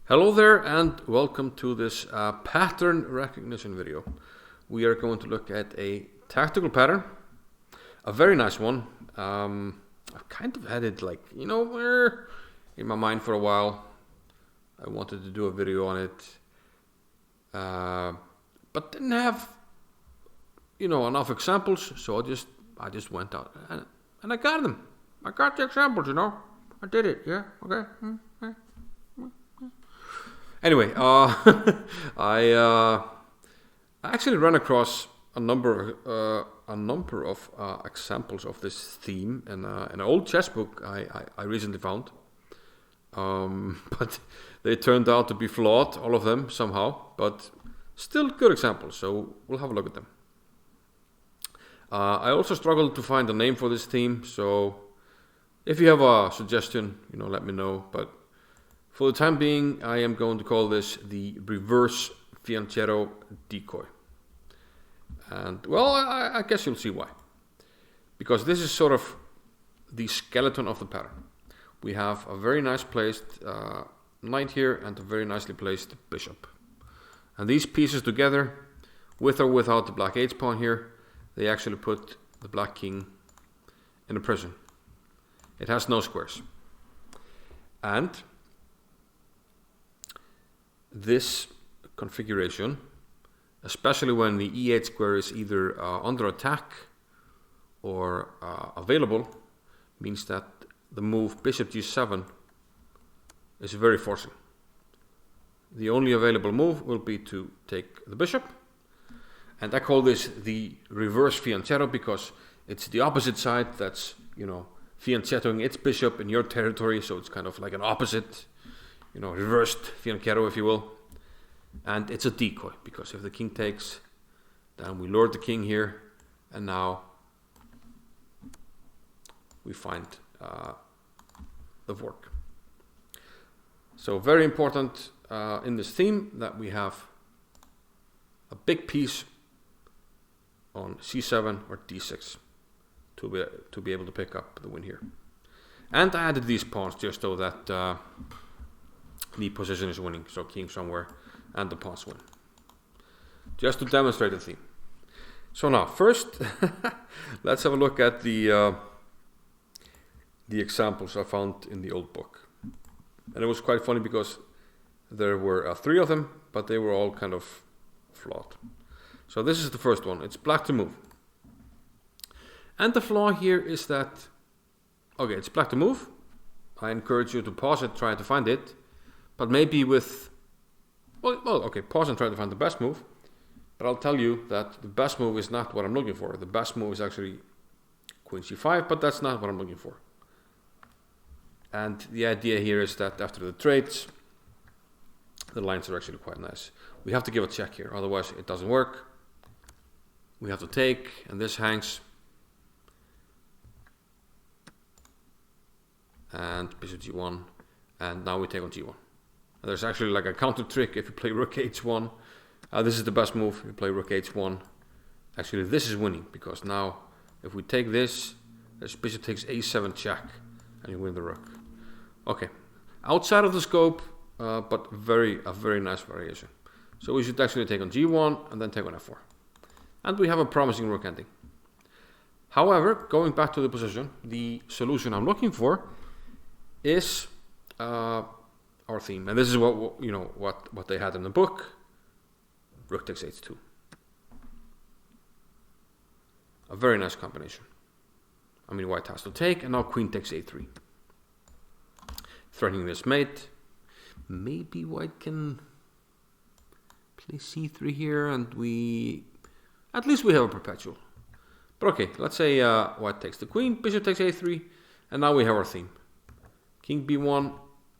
Hello there and welcome to this pattern recognition video. We are going to look at a tactical pattern, a very nice one. I've kind of had it in my mind for a while. I wanted to do a video on it, but didn't have enough examples, so I just went out and I got them. I got the examples, I did it, yeah, okay. Anyway, I actually ran across a number of examples of this theme in an old chess book I recently found, but they turned out to be flawed, all of them somehow, but still good examples. So we'll have a look at them. I also struggled to find a name for this theme, so if you have a suggestion, let me know. But for the time being, I am going to call this the reverse fianchetto decoy. And well, I guess you'll see why. Because this is sort of the skeleton of the pattern. We have a very nice placed knight here and a very nicely placed bishop. And these pieces together, with or without the black h-pawn here, they actually put the black king in a prison. It has no squares. And this configuration, especially when the e8 square is either under attack or available, means that the move bishop g7 is very forcing. The only available move will be to take the bishop, and I call this the reverse fianchetto because it's the opposite side that's fianchettoing its bishop in your territory, so it's kind of like an opposite, reversed fianchetto, if you will. And it's a decoy, because if the king takes, then we lure the king here, and now we find the fork. So very important in this theme that we have a big piece on c7 or d6 to be able to pick up the win here. And I added these pawns just so that the position is winning, so king somewhere and the pawns win, just to demonstrate the theme. So now first let's have a look at the examples I found in the old book. And it was quite funny because there were 3 of them, but they were all kind of flawed. So this is the first one. It's black to move. And the flaw here is that, okay, it's black to move. I encourage you to pause it, try to find it, but maybe with, pause and try to find the best move. But I'll tell you that the best move is not what I'm looking for. The best move is actually queen c5, but that's not what I'm looking for. And the idea here is that after the trades, the lines are actually quite nice. We have to give a check here, otherwise it doesn't work. We have to take, and this hangs. And bishop g1, and now we take on g1. And there's actually like a counter trick if you play rook h1. This is the best move if you play rook h1. Actually, this is winning, because now if we take this, there's bishop takes a7 check, and you win the rook. Okay, outside of the scope, but a very nice variation. So we should actually take on g1 and then take on f4. And we have a promising rook ending. However, going back to the position, the solution I'm looking for is our theme, and this is what they had in the book. Rook takes h2. A very nice combination. I mean, white has to take, and now queen takes a3, threatening this mate. Maybe white can play c3 here, and at least we have a perpetual. But okay, let's say white takes the queen, bishop takes a3, and now we have our theme. King b1,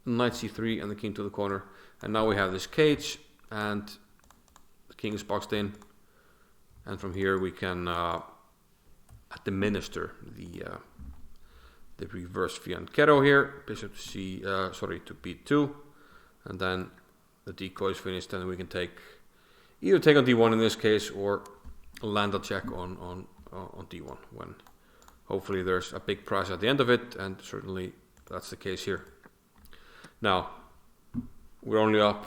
knight c3, and the king to the corner. And now we have this cage, and the king is boxed in. And from here we can administer the reverse fianchetto here. Bishop to b2, and then the decoy is finished. And we can either take on d1 in this case, or land a check on d1 when hopefully there's a big prize at the end of it, and certainly that's the case here. Now, we're only up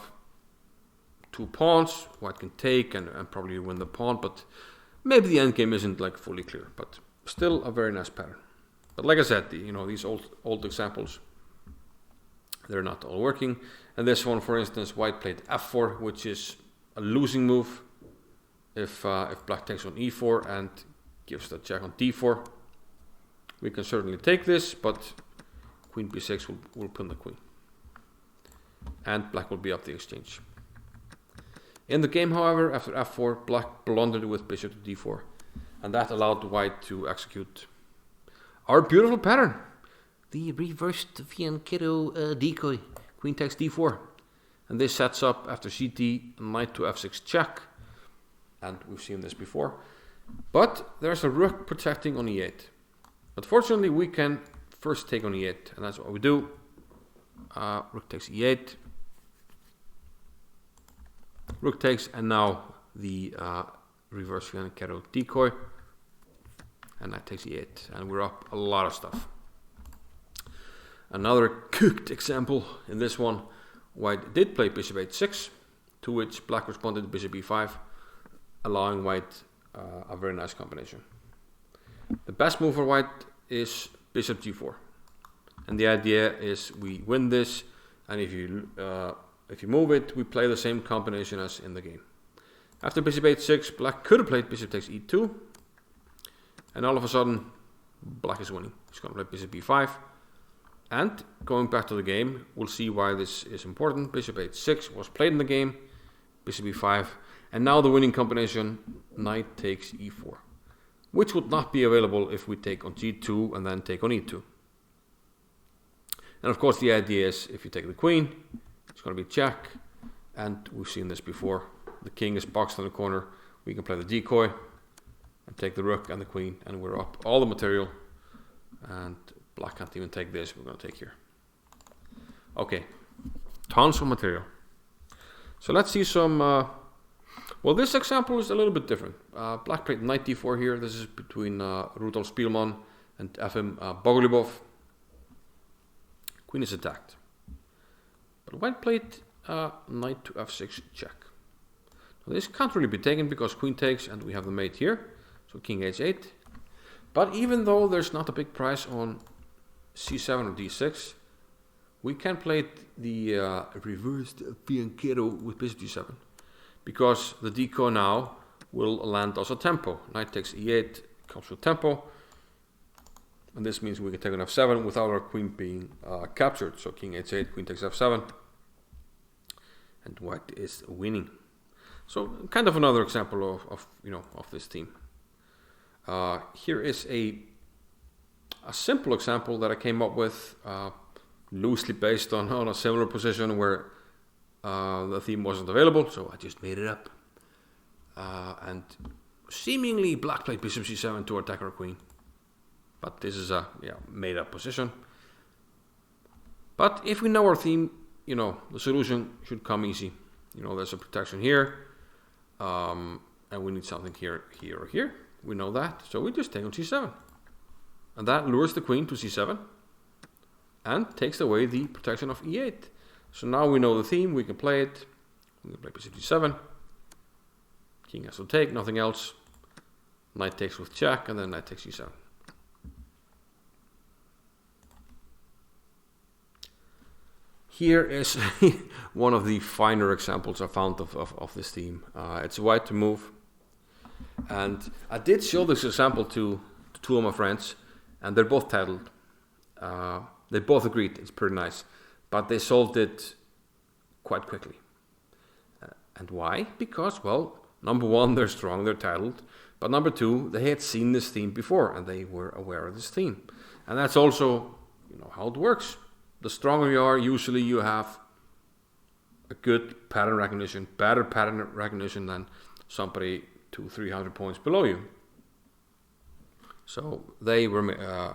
2 pawns. White can take and probably win the pawn, but maybe the endgame isn't like fully clear, but still a very nice pattern. But like I said, these old examples, they're not all working. And this one, for instance, white played f4, which is a losing move if black takes on e4 and gives the check on d4. We can certainly take this, but queen b6 will pin the queen. And black will be up the exchange. In the game, however, after f4, black blundered with bishop to d4. And that allowed white to execute our beautiful pattern. The reversed fianchetto decoy. Queen takes d4. And this sets up after ct, knight to f6 check. And we've seen this before. But there's a rook protecting on e8. Unfortunately, we can first take on e8. And that's what we do. Rook takes e8. Rook takes, and now the reverse fianchetto decoy. And that takes e8. And we're up a lot of stuff. Another cooked example in this one, white did play bishop h6, to which black responded bishop e5, allowing white a very nice combination. The best move for white is bishop g4, and the idea is we win this, and if you move it, we play the same combination as in the game. After bishop h6, black could have played bishop takes e2, and all of a sudden, black is winning. He's going to play bishop b5. And going back to the game, we'll see why this is important. Bishop h6 was played in the game, bishop e5, and now the winning combination, knight takes e4, which would not be available if we take on g2 and then take on e2. And of course the idea is if you take the queen, it's going to be check, and we've seen this before. The king is boxed in the corner, we can play the decoy, and take the rook and the queen, and we're up all the material, and black can't even take this, we're going to take here. Okay, tons of material. So let's see some, well, this example is a little bit different. Black played knight d4 here. This is between Rudolf Spielmann and Efim Bogolubov. Queen is attacked. But white played knight to f6 check. Now, this can't really be taken because queen takes and we have the mate here. So king h8. But even though there's not a big price on c7 or d6, we can play the reversed fianchetto with bishop g7, because the decoy now will land us a tempo. Knight takes e8, comes with tempo, and this means we can take on f7 without our queen being captured. So king h8, queen takes f7, and white is winning. So kind of another example of this theme. Here is a simple example that I came up with, loosely based on a similar position where the theme wasn't available, so I just made it up. And seemingly black played bishop c7 to attack our queen, but this is a made up position. But if we know our theme, the solution should come easy. There's a protection here, and we need something here, here, or here. We know that, so we just take on c7. And that lures the queen to c7 and takes away the protection of e8. So now we know the theme, we can play it. We can play bishop g7. King has to take, nothing else. Knight takes with check, and then knight takes c7. Here is one of the finer examples I found of this theme. It's white to move. And I did show this example to two of my friends, and they're both titled. They both agreed it's pretty nice, but they solved it quite quickly. And why? Because, well, number one, they're strong, they're titled, but number two, they had seen this theme before, and they were aware of this theme. And that's also, how it works. The stronger you are, usually you have a good pattern recognition, better pattern recognition than somebody 200-300 points below you. So they were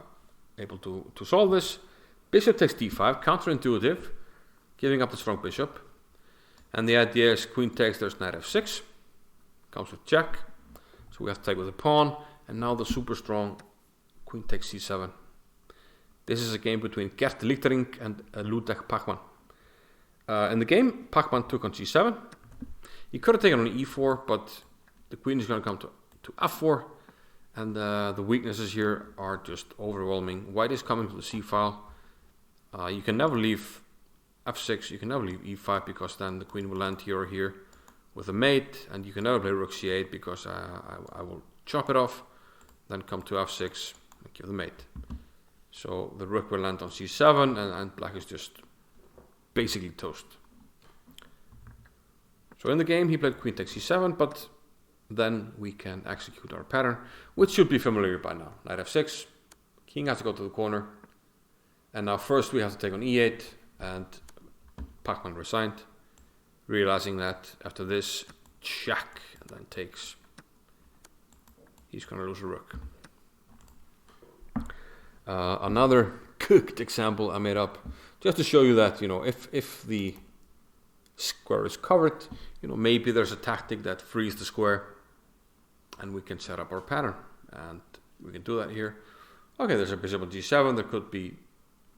able to solve this. Bishop takes d5, counterintuitive, giving up the strong bishop. And the idea is queen takes, there's knight f6, comes with check. So we have to take with a pawn, and now the super strong queen takes c7. This is a game between Gert Lichtering and Ludwig Pachmann. In the game, Pac-Man took on g7. He could have taken on e4, but the queen is going to come to f4. And the weaknesses here are just overwhelming. White is coming to the c file. You can never leave f6, you can never leave e5 because then the queen will land here or here with a mate, and you can never play rook c8 because I will chop it off, then come to f6 and give the mate. So the rook will land on c7 and black is just basically toast. So in the game he played queen takes c7, but then we can execute our pattern, which should be familiar by now. Knight f6, king has to go to the corner, and now first we have to take on e8, and Pac-Man resigned, realizing that after this, check, and then takes, he's going to lose a rook. Another cooked example I made up, just to show you that, you know, if the square is covered, you know, maybe there's a tactic that frees the square, and we can set up our pattern, and we can do that here. Okay, there's a bishop on g7, there could be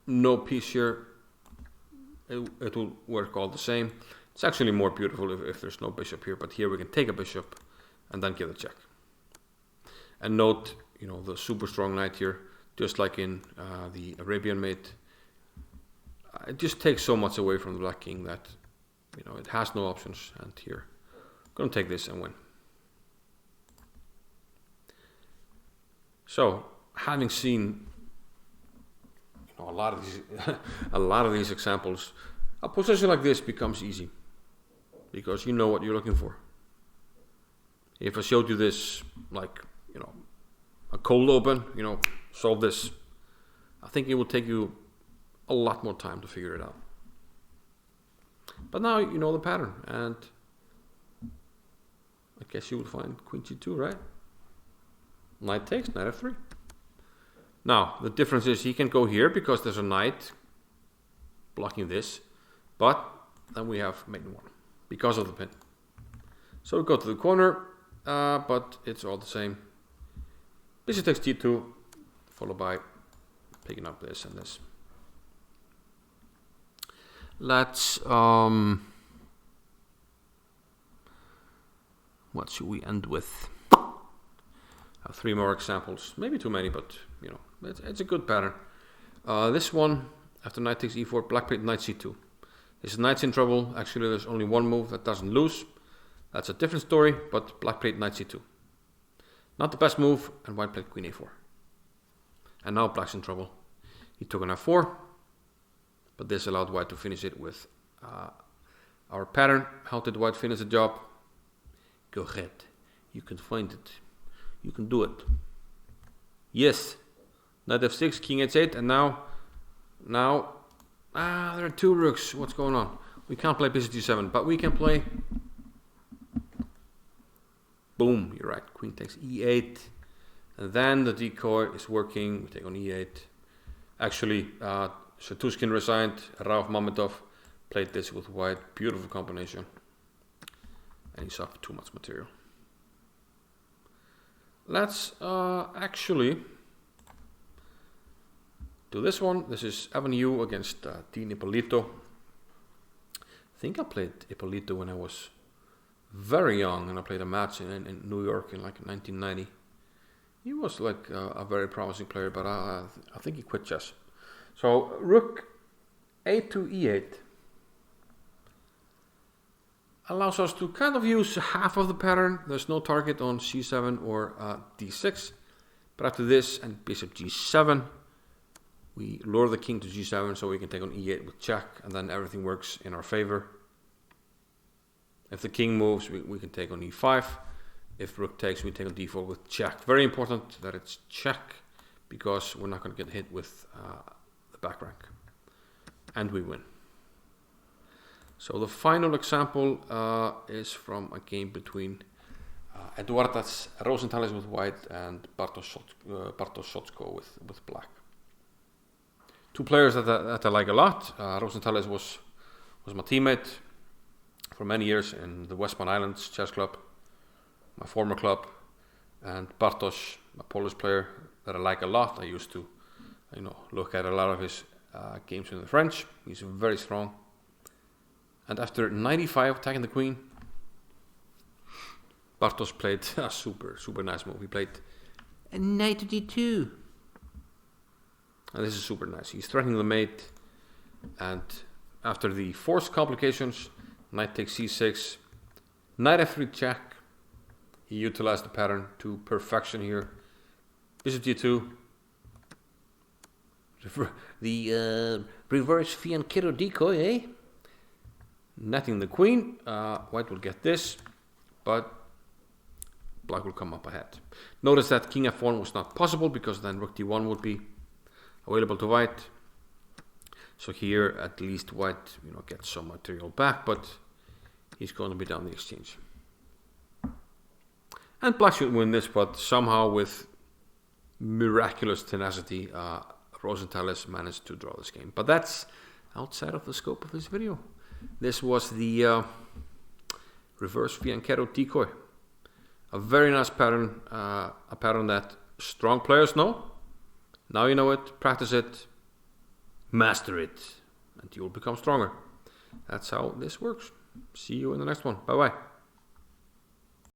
no piece here, it will work all the same. It's actually more beautiful if there's no bishop here, but here we can take a bishop and then give the check. And note, you know, the super strong knight here, just like in the Arabian mate, it just takes so much away from the black king that, you know, it has no options, and here, I'm going to take this and win. So, having seen a lot of these examples, a position like this becomes easy because you know what you're looking for. If I showed you this, like, you know, a cold open, you know, solve this, I think it will take you a lot more time to figure it out. But now you know the pattern, and I guess you will find queen g2, right? Knight takes, knight f3. Now, the difference is he can go here because there's a knight blocking this, but then we have mate 1 because of the pin. So we go to the corner, but it's all the same. Bishop takes g2, followed by picking up this and this. Let's, what should we end with? I have 3 more examples, maybe too many, but you know, it's a good pattern. This one, after knight takes e4, black played knight c2. His knight's in trouble. Actually, there's only one move that doesn't lose. That's a different story, but black played knight c2. Not the best move, and white played queen a4. And now black's in trouble. He took an f4, but this allowed white to finish it with our pattern. How did white finish the job? Go ahead. You can find it. You can do it. Yes. Knight f6, king h8, and now, there are 2 rooks. What's going on? We can't play bishop g7, but we can play. Boom, you're right. Queen takes e8, and then the decoy is working. We take on e8. Actually, Shatushkin resigned. Rauf Mamedov played this with white. Beautiful combination, and he suffered too much material. Let's actually do this one. This is Evan Yu against Dean Ippolito. I think I played Ippolito when I was very young, and I played a match in New York in like 1990. He was like a very promising player, but I think he quit chess. So rook a2 e8 allows us to kind of use half of the pattern. There's no target on c7 or d6, but after this and bishop g7, we lure the king to g7 so we can take on e8 with check, and then everything works in our favor. If the king moves, we can take on e5. If rook takes, we take on d4 with check. Very important that it's check, because we're not going to get hit with the back rank. And we win. So the final example is from a game between Eduardas Rosenthaler with white and Bartosz Sotko with black. 2 players that I like a lot. Rosenthaler was my teammate for many years in the Westman Islands Chess Club, my former club, and Bartosz, a Polish player that I like a lot. I used to, look at a lot of his games in the French. He's very strong. And after 95 attacking the queen, Bartosz played a super nice move. He played a knight to d2. And this is super nice. He's threatening the mate, and after the forced complications, knight takes c6, knight f3 check. He utilized the pattern to perfection here. Bishop d2. The reverse fianchetto decoy, eh? Netting the queen. White will get this, but black will come up ahead. Notice that king f1 was not possible because then rook d1 would be available to white. So here at least white, gets some material back, but he's going to be down the exchange. And black should win this, but somehow with miraculous tenacity, Rosenthal has managed to draw this game. But that's outside of the scope of this video. This was the reverse fianchetto decoy. A very nice pattern, a pattern that strong players know. Now you know it, practice it, master it, and you will become stronger. That's how this works. See you in the next one. Bye-bye.